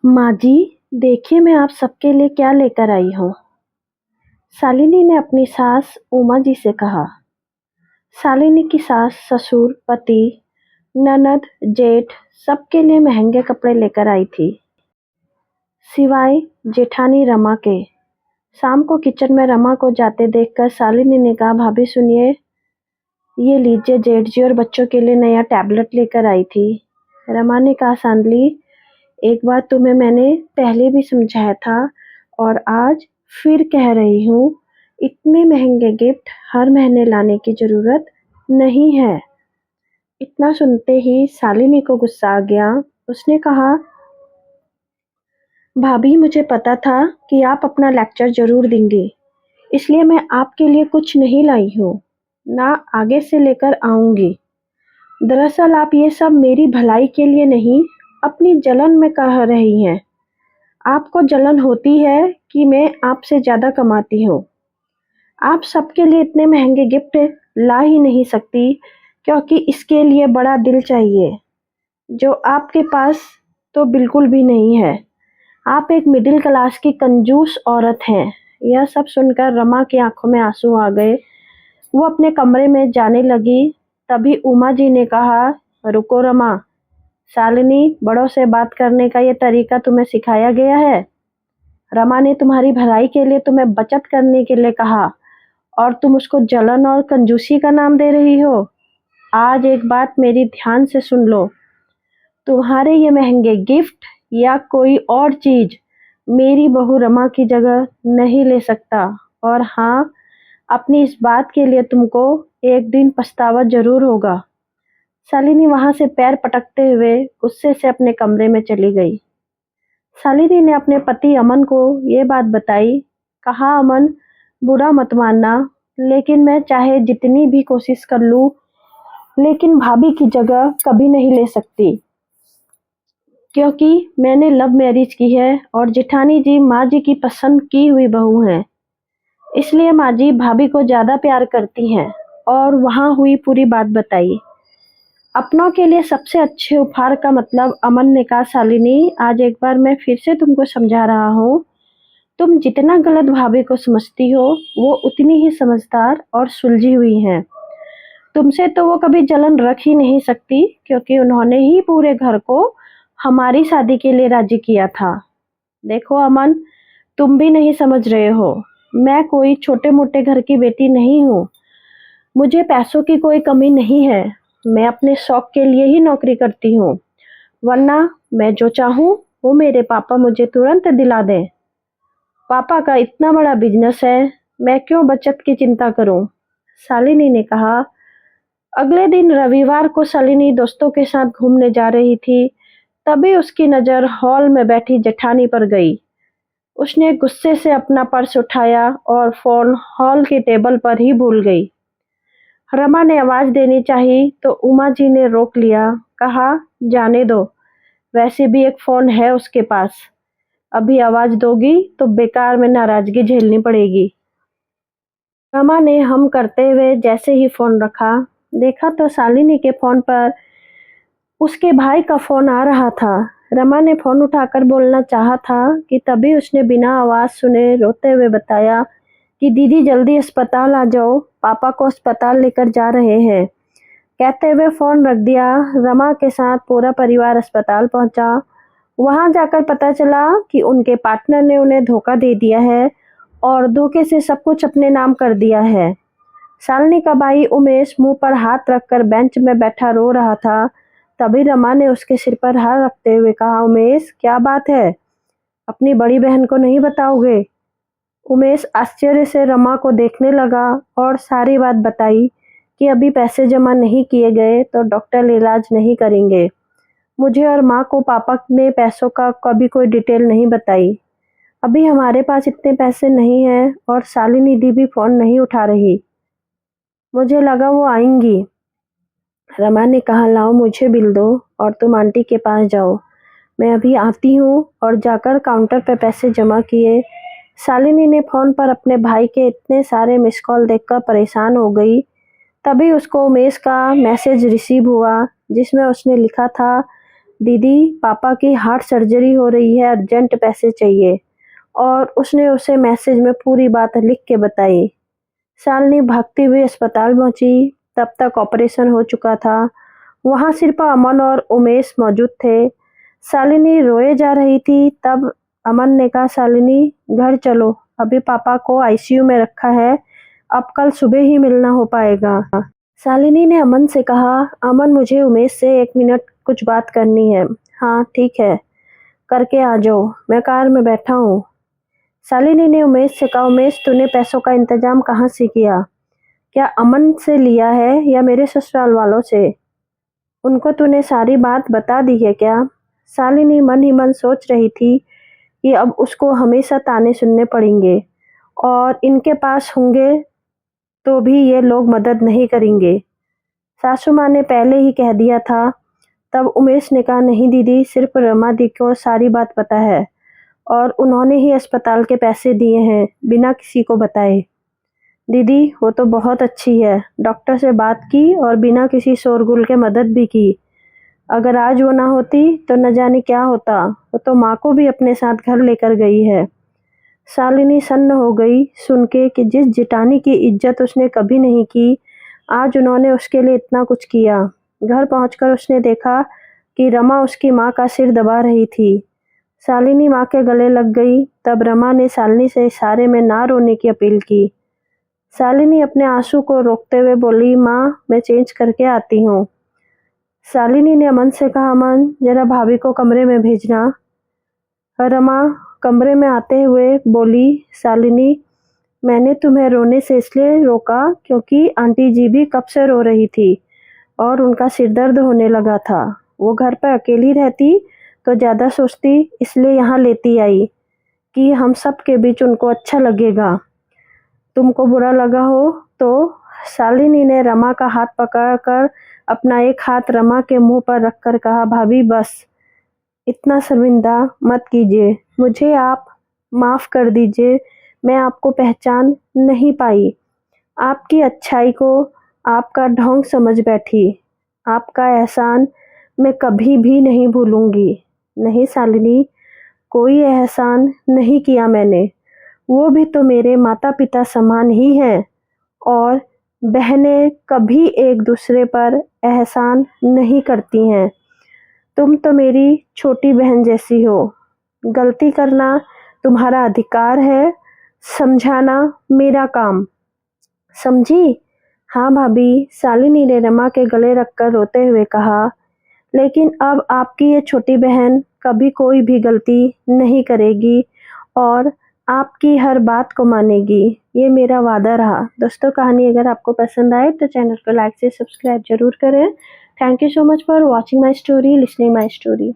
माँ जी, देखिए मैं आप सबके लिए क्या लेकर आई हूँ। शालिनी ने अपनी सास उमा जी से कहा। शालिनी की सास ससुर पति ननद जेठ सबके लिए महंगे कपड़े लेकर आई थी, सिवाय जेठानी रमा के। शाम को किचन में रमा को जाते देखकर शालिनी ने कहा, भाभी सुनिए, ये लीजिए जेठ जी और बच्चों के लिए नया टैबलेट लेकर आई थी। रमा ने कहा, सांडली, एक बार तुम्हें मैंने पहले भी समझाया था और आज फिर कह रही हूँ, इतने महंगे गिफ्ट हर महीने लाने की जरूरत नहीं है। इतना सुनते ही शालिनी को गुस्सा आ गया। उसने कहा, भाभी मुझे पता था कि आप अपना लेक्चर जरूर देंगे, इसलिए मैं आपके लिए कुछ नहीं लाई हूँ, ना आगे से लेकर आऊंगी। दरअसल आप ये सब मेरी भलाई के लिए नहीं, अपनी जलन में कह रही हैं। आपको जलन होती है कि मैं आपसे ज़्यादा कमाती हूँ। आप सबके लिए इतने महंगे गिफ्ट ला ही नहीं सकती क्योंकि इसके लिए बड़ा दिल चाहिए, जो आपके पास तो बिल्कुल भी नहीं है। आप एक मिडिल क्लास की कंजूस औरत हैं। यह सब सुनकर रमा की आंखों में आंसू आ गए। वो अपने कमरे में जाने लगी। तभी उमा जी ने कहा, रुको रमा, शालिनी, बड़ों से बात करने का ये तरीका तुम्हें सिखाया गया है? रमा ने तुम्हारी भलाई के लिए तुम्हें बचत करने के लिए कहा और तुम उसको जलन और कंजूसी का नाम दे रही हो। आज एक बात मेरी ध्यान से सुन लो, तुम्हारे ये महंगे गिफ्ट या कोई और चीज मेरी बहू रमा की जगह नहीं ले सकता। और हाँ, अपनी इस बात के लिए तुमको एक दिन पछतावा जरूर होगा। शालिनी वहां से पैर पटकते हुए गुस्से से अपने कमरे में चली गई। शालिनी ने अपने पति अमन को ये बात बताई। कहा, अमन, बुरा मत मानना, लेकिन मैं चाहे जितनी भी कोशिश कर लूं, लेकिन भाभी की जगह कभी नहीं ले सकती, क्योंकि मैंने लव मैरिज की है और जेठानी जी माँ जी की पसंद की हुई बहू हैं। इसलिए माँ जी भाभी को ज्यादा प्यार करती हैं। और वहां हुई पूरी बात बताई। अपनों के लिए सबसे अच्छे उपहार का मतलब अमन ने कहा, शालिनी, आज एक बार मैं फिर से तुमको समझा रहा हूँ, तुम जितना गलत भाभी को समझती हो, वो उतनी ही समझदार और सुलझी हुई हैं। तुमसे तो वो कभी जलन रख ही नहीं सकती, क्योंकि उन्होंने ही पूरे घर को हमारी शादी के लिए राजी किया था। देखो अमन, तुम भी नहीं समझ रहे हो, मैं कोई छोटे मोटे घर की बेटी नहीं हूँ। मुझे पैसों की कोई कमी नहीं है। मैं अपने शौक के लिए ही नौकरी करती हूँ, वरना मैं जो चाहूँ वो मेरे पापा मुझे तुरंत दिला दें। पापा का इतना बड़ा बिजनेस है, मैं क्यों बचत की चिंता करूं? शालिनी ने कहा। अगले दिन रविवार को शालिनी दोस्तों के साथ घूमने जा रही थी। तभी उसकी नजर हॉल में बैठी जेठानी पर गई। उसने गुस्से से अपना पर्स उठाया और फोन हॉल के टेबल पर ही भूल गई। रमा ने आवाज देनी चाही तो उमा जी ने रोक लिया। कहा, जाने दो, वैसे भी एक फोन है उसके पास। अभी आवाज दोगी तो बेकार में नाराजगी झेलनी पड़ेगी। रमा ने हम करते हुए जैसे ही फोन रखा, देखा तो शालिनी के फोन पर उसके भाई का फोन आ रहा था। रमा ने फोन उठाकर बोलना चाहा था कि तभी उसने बिना आवाज सुने रोते हुए बताया कि दीदी जल्दी अस्पताल आ जाओ, पापा को अस्पताल लेकर जा रहे हैं। कहते हुए फोन रख दिया। रमा के साथ पूरा परिवार अस्पताल पहुंचा। वहां जाकर पता चला कि उनके पार्टनर ने उन्हें धोखा दे दिया है और धोखे से सब कुछ अपने नाम कर दिया है। शालिनी का भाई उमेश मुंह पर हाथ रखकर बेंच में बैठा रो रहा था। तभी रमा ने उसके सिर पर हाथ रखते हुए कहा, उमेश, क्या बात है? अपनी बड़ी बहन को नहीं बताओगे? उमेश आश्चर्य से रमा को देखने लगा और सारी बात बताई कि अभी पैसे जमा नहीं किए गए तो डॉक्टर इलाज नहीं करेंगे। मुझे और माँ को पापा ने पैसों का कभी कोई डिटेल नहीं बताई। अभी हमारे पास इतने पैसे नहीं हैं और शालिनी दी भी फोन नहीं उठा रही। मुझे लगा वो आएंगी। रमा ने कहा, लाओ मुझे बिल दो और तुम आंटी के पास जाओ, मैं अभी आती हूँ। और जाकर काउंटर पर पैसे जमा किए। शालिनी ने फोन पर अपने भाई के इतने सारे मिस कॉल देखकर परेशान हो गई। तभी उसको उमेश का मैसेज रिसीव हुआ, जिसमें उसने लिखा था, दीदी पापा की हार्ट सर्जरी हो रही है, अर्जेंट पैसे चाहिए। और उसने उसे मैसेज में पूरी बात लिख के बताई। शालिनी भागती हुई अस्पताल पहुंची। तब तक ऑपरेशन हो चुका था। वहां सिर्फ अमन और उमेश मौजूद थे। शालिनी रोए जा रही थी। तब अमन ने कहा, शालिनी घर चलो, अभी पापा को आईसीयू में रखा है, अब कल सुबह ही मिलना हो पाएगा। शालिनी ने अमन से कहा, अमन मुझे उमेश से 1 मिनट कुछ बात करनी है। हाँ ठीक है, करके आ जाओ, मैं कार में बैठा हूँ। शालिनी ने उमेश से कहा, उमेश तूने पैसों का इंतजाम कहाँ से किया? क्या अमन से लिया है या मेरे ससुराल वालों से? उनको तूने सारी बात बता दी है क्या? शालिनी मन ही मन सोच रही थी कि अब उसको हमेशा ताने सुनने पड़ेंगे और इनके पास होंगे तो भी ये लोग मदद नहीं करेंगे। सासू माँ ने पहले ही कह दिया था। तब उमेश ने कहा, नहीं दीदी, सिर्फ रमा दी को सारी बात पता है और उन्होंने ही अस्पताल के पैसे दिए हैं बिना किसी को बताए। दीदी वो तो बहुत अच्छी है, डॉक्टर से बात की और बिना किसी शोरगुल के मदद भी की। अगर आज वो ना होती तो न जाने क्या होता। वो तो माँ को भी अपने साथ घर लेकर गई है। शालिनी सन्न हो गई सुन के कि जिस जिटानी की इज्जत उसने कभी नहीं की, आज उन्होंने उसके लिए इतना कुछ किया। घर पहुंचकर उसने देखा कि रमा उसकी माँ का सिर दबा रही थी। शालिनी माँ के गले लग गई। तब रमा ने शालिनी से इशारे में ना रोने की अपील की। शालिनी अपने आंसू को रोकते हुए बोली, माँ मैं चेंज करके आती हूँ। शालिनी ने अमन से कहा, अमन जरा भाभी को कमरे में भेजना। रमा कमरे में आते हुए बोली, शालिनी मैंने तुम्हें रोने से इसलिए रोका क्योंकि आंटी जी भी कब से रो रही थी और उनका सिर दर्द होने लगा था। वो घर पर अकेली रहती तो ज़्यादा सोचती, इसलिए यहाँ लेती आई कि हम सब के बीच उनको अच्छा लगेगा। तुमको बुरा लगा हो तो? शालिनी ने रमा का हाथ पकड़कर अपना एक हाथ रमा के मुंह पर रखकर कहा, भाभी बस इतना शर्मिंदा मत कीजिए, मुझे आप माफ़ कर दीजिए, मैं आपको पहचान नहीं पाई। आपकी अच्छाई को आपका ढोंग समझ बैठी। आपका एहसान मैं कभी भी नहीं भूलूंगी। नहीं शालिनी, कोई एहसान नहीं किया मैंने, वो भी तो मेरे माता पिता समान ही हैं और बहनें कभी एक दूसरे पर एहसान नहीं करती हैं। तुम तो मेरी छोटी बहन जैसी हो। गलती करना तुम्हारा अधिकार है, समझाना मेरा काम। समझी? हाँ भाभी, शालिनी ने रमा के गले रखकर रोते हुए कहा। लेकिन अब आपकी ये छोटी बहन कभी कोई भी गलती नहीं करेगी और आपकी हर बात को मानेगी, ये मेरा वादा रहा। दोस्तों कहानी अगर आपको पसंद आए तो चैनल को लाइक से सब्सक्राइब जरूर करें। Thank you so much for watching my story, listening my story.